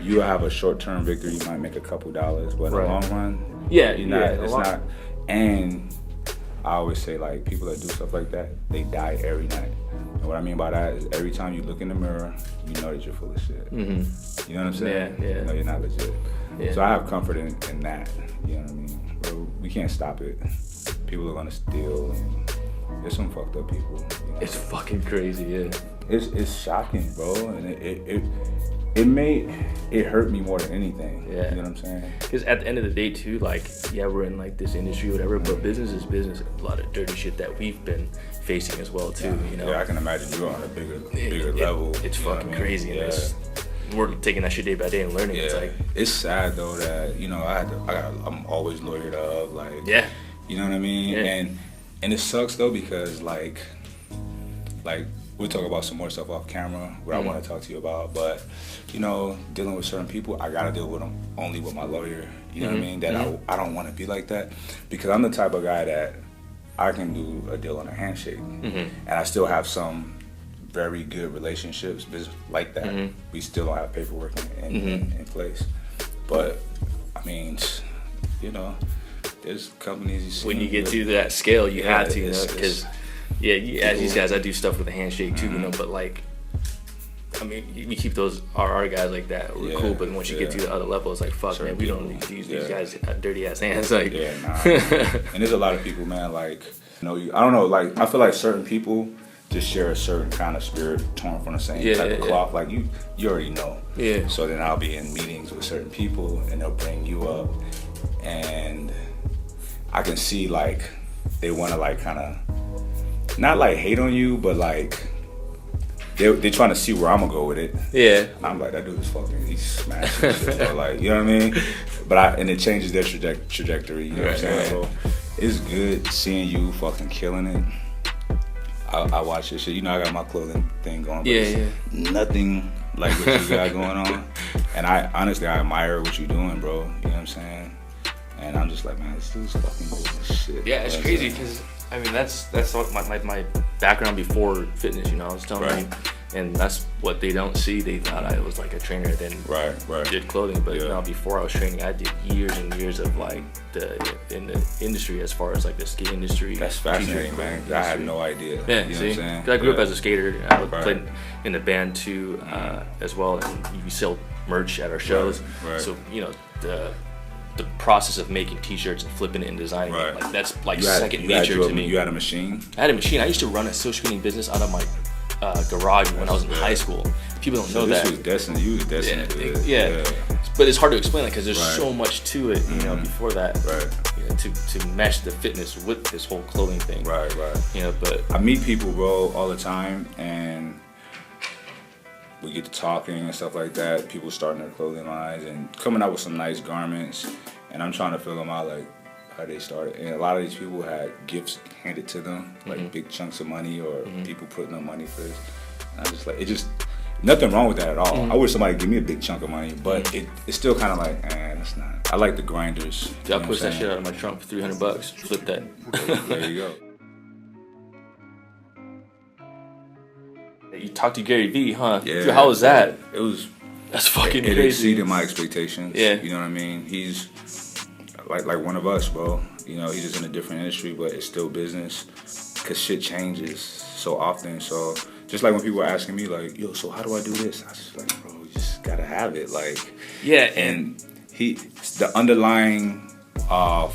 you have a short-term victory. You might make a couple dollars, but in the long run, you're not. It's not. And I always say, like, people that do stuff like that, they die every night. And what I mean by that is every time you look in the mirror, you know that you're full of shit. Mm-hmm. You know what I'm saying? Yeah. You know you're not legit. Yeah. So I have comfort in that. You know what I mean? But we can't stop it. People are gonna steal, and there's some fucked up people. You know? It's fucking crazy, yeah. It's shocking, bro, and it hurt me more than anything. Yeah. You know what I'm saying? Because at the end of the day, too, like, yeah, we're in like this industry or whatever, but business is business. A lot of dirty shit that we've been facing as well, too. You know? Yeah, I can imagine you're on a bigger level. It's fucking crazy. Yeah. And we're taking that shit day by day and learning. Yeah. It's like, it's sad though that, you know, I'm always lawyered up, like, yeah, you know what I mean? Yeah. And it sucks though because like we'll talk about some more stuff off camera, what I want to talk to you about, but you know, dealing with certain people, I gotta deal with them only with my lawyer. You know what I mean? That I don't want to be like that because I'm the type of guy that I can do a deal on a handshake, and I still have some very good relationships like that. We still don't have paperwork in place, but I mean, you know, there's companies you see when you get to that scale, you have to, you know, because as these guys, I do stuff with a handshake too, you know, but like, I mean, we keep those our guys like that. We're cool, but once you get to the other level, it's like, fuck, man, we don't need to use these guys dirty ass hands. Like, and there's a lot of people, man. Like, you know, I don't know. Like, I feel like certain people just share a certain kind of spirit, torn from the same type of cloth. Like you already know. Yeah. So then I'll be in meetings with certain people, and they'll bring you up, and I can see like they want to like kind of not like hate on you, but like. They're trying to see where I'm gonna go with it. Yeah. I'm like, that dude is fucking, he's smashing shit. So like, you know what I mean? But and it changes their trajectory, you know what I'm saying? So it's good seeing you fucking killing it. I watch this shit. You know, I got my clothing thing going, but nothing like what you got going on. And I honestly admire what you're doing, bro. You know what I'm saying? And I'm just like, man, this dude's fucking doing shit. Yeah, it's crazy because I mean that's my background before fitness. You know, I was telling you, and that's what they don't see. They thought I was like a trainer, then did clothing. But now before I was training, I did years and years of like in the industry as far as like the skate industry. That's fascinating, man. I had no idea. Yeah, you know see, what I'm saying? I grew up as a skater. I played in the band too, as well, and we sell merch at our shows. So you know the process of making t-shirts and flipping it and designing it, like that's like second nature to me. You had a machine? I had a machine. I used to run a silk screening business out of my garage when I was in high school. People don't know that. You was destined to it. But it's hard to explain, like, because there's so much to it, you know, before that, you know, to mesh the fitness with this whole clothing thing. You know, but I meet people, bro, all the time, and we get to talking and stuff like that. People starting their clothing lines and coming out with some nice garments, and I'm trying to figure them out, like, how they started. And a lot of these people had gifts handed to them, like big chunks of money, or people putting up money for this. And I'm just like, nothing wrong with that at all. I wish somebody give me a big chunk of money, but it's still kind of like, that's not. I like the grinders. I'll push that shit out of my trunk for $300. Flip that. There you go. You talked to Gary Vee, huh? Yeah. How was that? That's fucking crazy. It exceeded my expectations. Yeah. You know what I mean? He's like one of us, bro. You know, he's just in a different industry, but it's still business. Cause shit changes so often. So just like when people are asking me, like, yo, so how do I do this? I was just like, bro, you just gotta have it. Like, and the underlying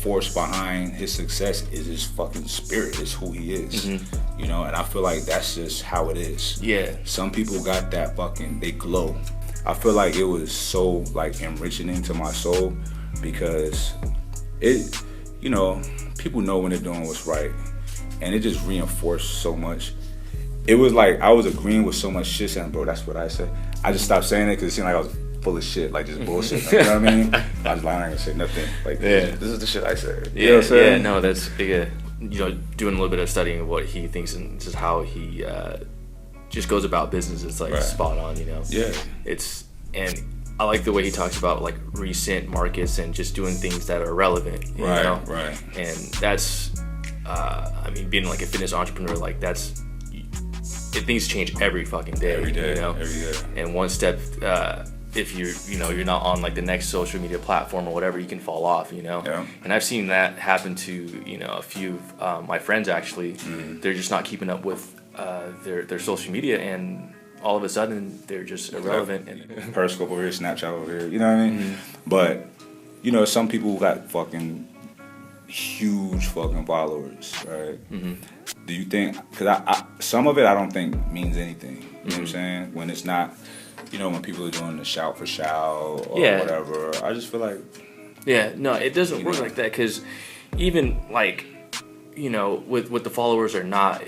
force behind his success is his fucking spirit. It's who he is. You know, and I feel like that's just how it is. Yeah. Some people got that fucking, they glow. I feel like it was so like enriching into my soul because it, you know, people know when they're doing what's right, and it just reinforced so much. It was like I was agreeing with so much shit, saying, bro, that's what I said. I just stopped saying it because it seemed like I was full of shit, like just bullshit. Like, you know what I mean? I was lying, I didn't say nothing. Like, this is the shit I said. You know what I'm saying? No, that's you know, doing a little bit of studying of what he thinks and just how he just goes about business. It's like spot on, you know. Yeah. And I like the way he talks about like recent markets and just doing things that are relevant. You know? And that's, I mean, being like a fitness entrepreneur, like things change every fucking day. Every day, you know? every day. And one step if you're not on like the next social media platform or whatever, you can fall off, Yeah. And I've seen that happen to a few of my friends actually. They're just not keeping up with their social media, and all of a sudden they're just irrelevant. And Periscope over here, Snapchat over here, you know what I mean? But some people got fucking huge fucking followers, right? Do you think, because I some of it I don't think means anything, you know what I'm saying, when it's not, when people are doing the shout for shout or whatever, I just feel like, no, it doesn't work like that, because even like with the followers or not,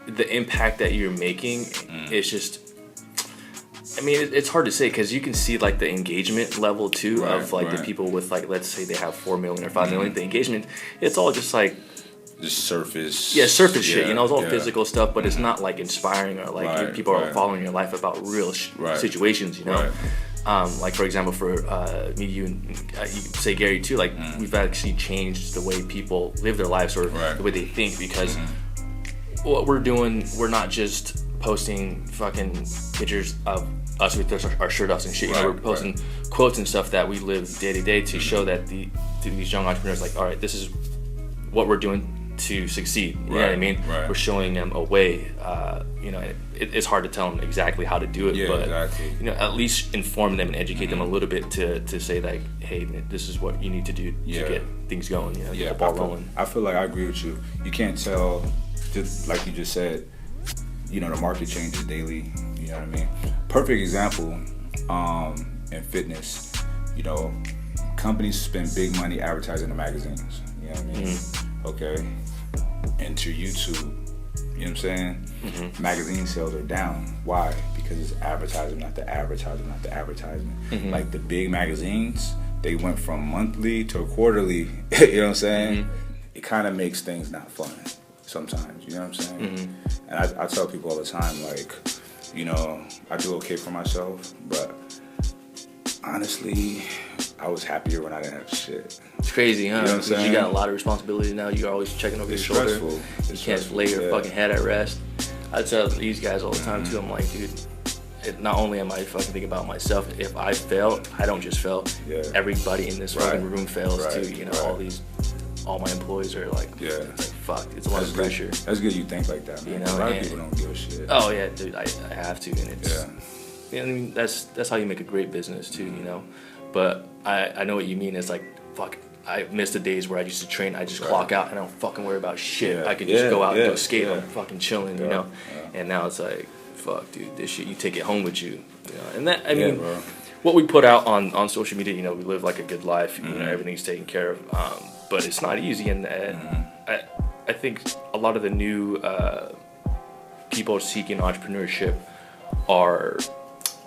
the impact that you're making is just, I mean, it's hard to say, because you can see like the engagement level too, of like the people with, like, let's say they have 4 million or 5 million. The engagement, it's all just like just surface. Yeah, surface shit. It's all physical stuff, but it's not like inspiring, or like people are following your life about real situations. Like for example, for me, you, and you say Gary too. Like we've actually changed the way people live their lives, or the way they think, because what we're doing, we're not just posting fucking pictures of us with our shirt off and shit. We're posting quotes and stuff that we live day to day to show that these young entrepreneurs, like, all right, this is what we're doing to succeed. You know what I mean? We're showing them a way. It's hard to tell them exactly how to do it, but at least inform them and educate them a little bit to say, like, hey, this is what you need to do to get things going. Get the ball rolling. I feel like I agree with you. You can't tell, just like you just said. The market changes daily. You know what I mean? Perfect example. In fitness, companies spend big money advertising the magazines. You know what I mean? Okay. Enter YouTube. You know what I'm saying? Magazine sales are down. Why? Because it's advertising, not the advertising, not the advertisement. Like the big magazines, they went from monthly to quarterly. You know what I'm saying? It kind of makes things not fun sometimes. You know what I'm saying? And I tell people all the time, like, I do okay for myself, but honestly, I was happier when I didn't have shit. It's crazy, huh? You know what I'm saying? You got a lot of responsibility now. You're always checking over your shoulder. You can't lay your fucking head at rest. I tell these guys all the time too. I'm like, dude, not only am I fucking thinking about myself, if I fail, I don't just fail. Everybody in this fucking room fails too. All my employees are like, it's like, fuck, it's a lot of pressure. That's good you think like that, man. A lot of people don't give a shit. Oh yeah, dude, I have to, and it's. I mean, that's how you make a great business too, But I know what you mean. It's like, fuck, I miss the days where I used to train. I just clock out and I don't fucking worry about shit. I can just go out and go skate. I'm fucking chilling, And now it's like, fuck, dude, this shit, you take it home with you. And that, I mean, what we put out on social media, we live like a good life. Everything's taken care of. But it's not easy, and I think a lot of the new people seeking entrepreneurship are,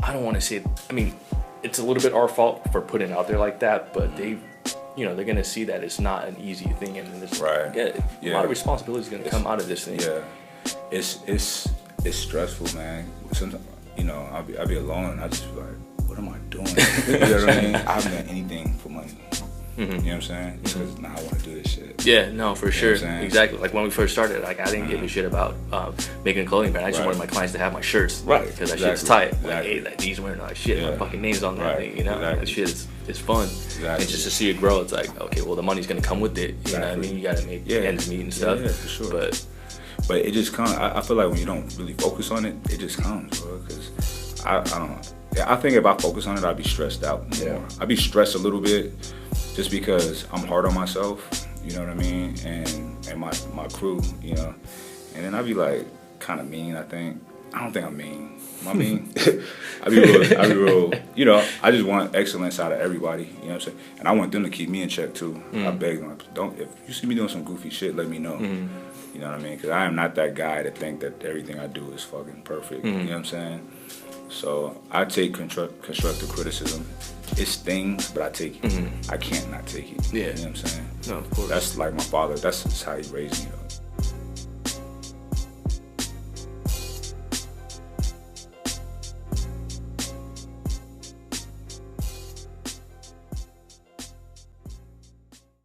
I don't want to say, I mean, it's a little bit our fault for putting it out there like that, but they're going to see that it's not an easy thing, and there's a lot of responsibility is going to come out of this thing. It's stressful, man. Sometimes, I'll be alone and I just be like, what am I doing? You know what I mean? I haven't done anything for money. You know what I'm saying? Because now I want to do this shit. Yeah, no, for sure. Exactly. Like when we first started, like I didn't give a shit about making a clothing brand. I just wanted my clients to have my shirts. Because that shit's tight. Like, hey, like, these wearing like shit, my fucking name's on that thing, That shit is fun. And just to see it grow, it's like, okay, well, the money's going to come with it. You know what I mean? You got to make ends meet and stuff. Yeah, for sure. But it just comes. I feel like when you don't really focus on it, it just comes, bro. Because I don't know. I think if I focus on it, I'd be stressed out more. I'd be stressed a little bit just because I'm hard on myself, you know what I mean? And my crew, And then I'd be like kind of mean, I think. I don't think I'm mean. Am I mean? I'd be real, I just want excellence out of everybody, you know what I'm saying? And I want them to keep me in check too. I beg them, if you see me doing some goofy shit, let me know. You know what I mean? Because I am not that guy to think that everything I do is fucking perfect. You know what I'm saying? So I take constructive criticism. It stings, but I take it. I can't not take it. You know what I'm saying? No, of course. That's like my father. That's how he raised me, though.